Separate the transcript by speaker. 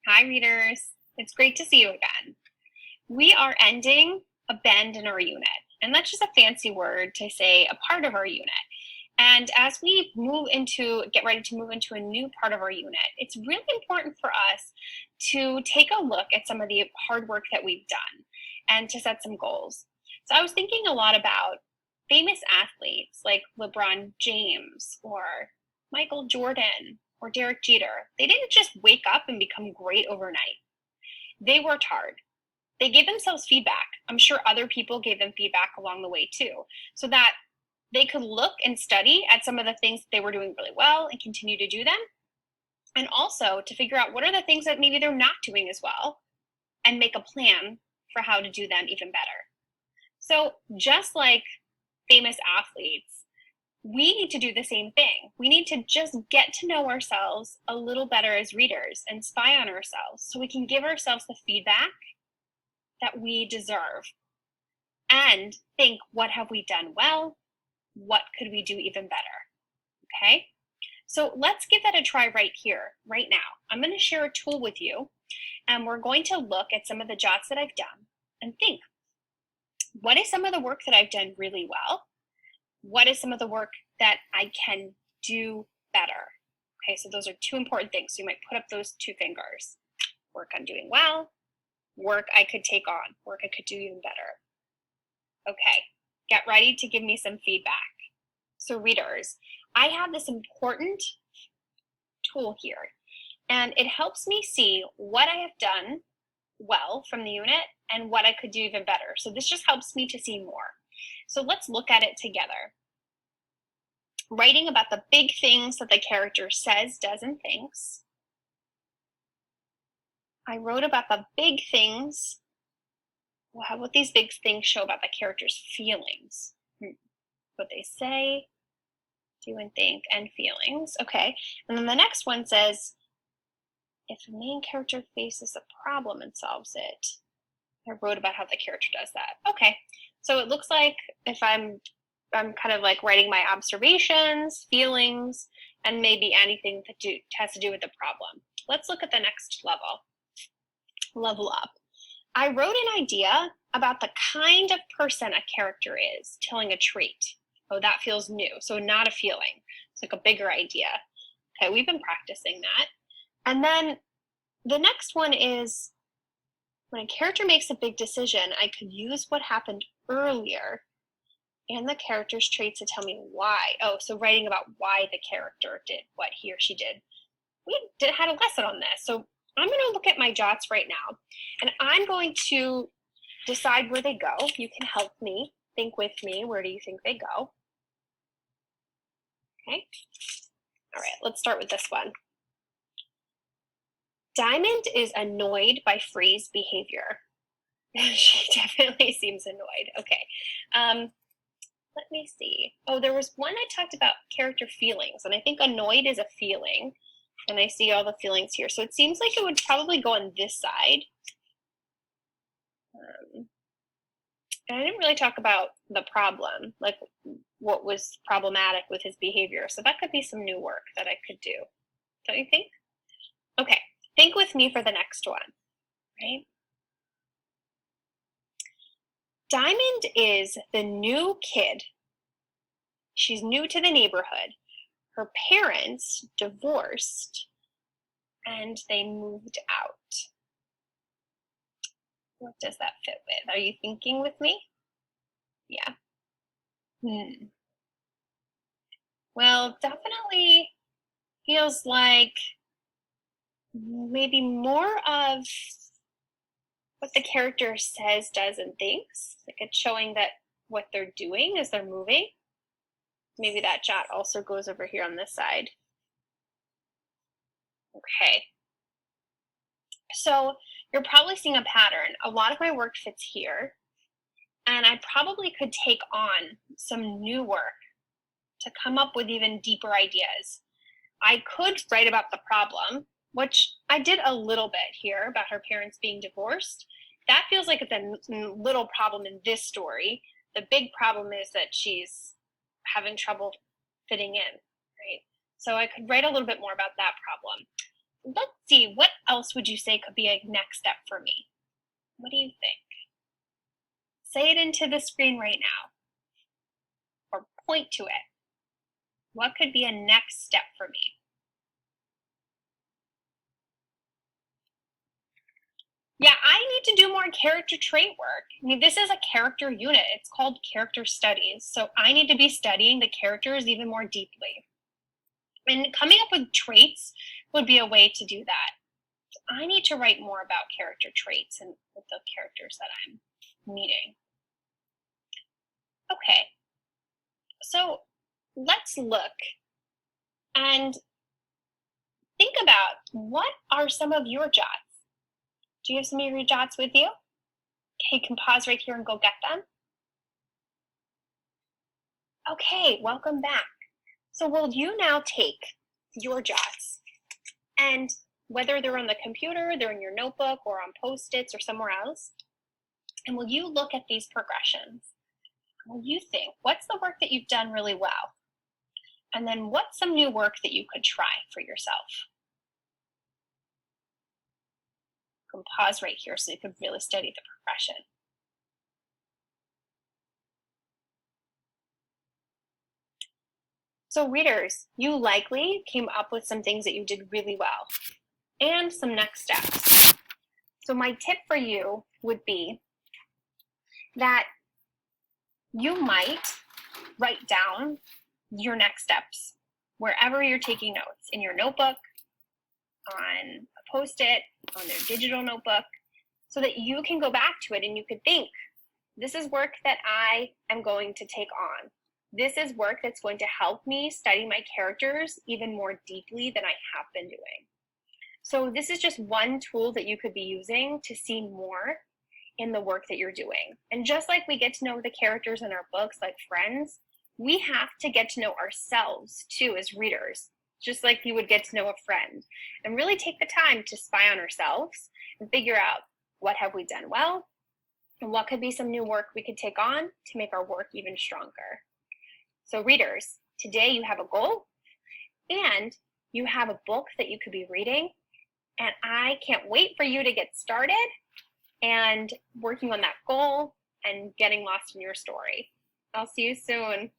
Speaker 1: Hi, readers. It's great to see you again. We are ending a bend in our unit, and that's just a fancy word to say a part of our unit. And as we get ready to move into a new part of our unit, it's really important for us to take a look at some of the hard work that we've done and to set some goals. So I was thinking a lot about famous athletes like LeBron James or Michael Jordan or Derek Jeter. They didn't just wake up and become great overnight. They worked hard. They gave themselves feedback. I'm sure other people gave them feedback along the way too, so that they could look and study at some of the things that they were doing really well and continue to do them. And also to figure out what are the things that maybe they're not doing as well and make a plan for how to do them even better. So just like famous athletes, we need to do the same thing. We need to just get to know ourselves a little better as readers and spy on ourselves so we can give ourselves the feedback that we deserve and think, what have we done well? What could we do even better? Okay, so let's give that a try right here, right now. I'm going to share a tool with you, and we're going to look at some of the jots that I've done and think, what is some of the work that I've done really well? What is some of the work that I can do better? Okay, so those are two important things. So you might put up those two fingers. Work I'm doing well, work I could take on, work I could do even better. Okay, get ready to give me some feedback. So readers, I have this important tool here, and it helps me see what I have done well from the unit and what I could do even better. So this just helps me to see more. So let's look at it together. Writing about the big things that the character says, does, and thinks. I wrote about the big things. What these big things show about the character's feelings. What they say, do, and think, and feelings. Okay, and then the next one says, if the main character faces a problem and solves it. I wrote about how the character does that. Okay, so it looks like if I'm kind of like writing my observations, feelings, and maybe anything that has to do with the problem. Let's look at the next level. Level up. I wrote an idea about the kind of person a character is, telling a trait. Oh, that feels new. So not a feeling. It's like a bigger idea. Okay, we've been practicing that. And then the next one is, when a character makes a big decision, I could use what happened earlier and the character's traits to tell me why. Oh, so writing about why the character did what he or she did. Had a lesson on this. So I'm going to look at my jots right now, and I'm going to decide where they go. You can help me, think with me. Where do you think they go? Okay. All right, let's start with this one. Diamond is annoyed by Free's behavior. She definitely seems annoyed. Okay. Let me see. Oh, there was one I talked about character feelings, and I think annoyed is a feeling. And I see all the feelings here. So it seems like it would probably go on this side. And I didn't really talk about the problem, like what was problematic with his behavior. So that could be some new work that I could do. Don't you think? Okay, think with me for the next one, right? Diamond is the new kid. She's new to the neighborhood. Her parents divorced and they moved out. What does that fit with? Are you thinking with me? Yeah. Well, definitely feels like maybe more of what the character says, does, and thinks. Like it's showing that what they're doing as they're moving. Maybe that jot also goes over here on this side. Okay. So you're probably seeing a pattern. A lot of my work fits here, and I probably could take on some new work to come up with even deeper ideas. I could write about the problem, which I did a little bit here about her parents being divorced. That feels like it's a little problem in this story. The big problem is that she's having trouble fitting in, right? So I could write a little bit more about that problem. Let's see, what else would you say could be a next step for me? What do you think? Say it into the screen right now, or point to it. What could be a next step for me? Yeah, I need to do more character trait work. I mean, this is a character unit. It's called character studies. So I need to be studying the characters even more deeply. And coming up with traits would be a way to do that. I need to write more about character traits and with the characters that I'm meeting. Okay, so let's look and think about, what are some of your jots? Do you have some of your jots with you? Okay, you can pause right here and go get them. Okay, welcome back. So will you now take your jots, and whether they're on the computer, they're in your notebook, or on Post-its or somewhere else, and will you look at these progressions? Will you think, what's the work that you've done really well? And then what's some new work that you could try for yourself? You can pause right here so you could really study the progression. So readers, you likely came up with some things that you did really well and some next steps. So my tip for you would be that you might write down your next steps wherever you're taking notes, in your notebook, on a Post-it, on their digital notebook, so that you can go back to it and you could think, this is work that I am going to take on. This is work that's going to help me study my characters even more deeply than I have been doing. So this is just one tool that you could be using to see more in the work that you're doing. And just like we get to know the characters in our books like friends, we have to get to know ourselves too as readers, just like you would get to know a friend, and really take the time to spy on ourselves and figure out, what have we done well, and what could be some new work we could take on to make our work even stronger. So readers, today you have a goal and you have a book that you could be reading, and I can't wait for you to get started and working on that goal and getting lost in your story. I'll see you soon.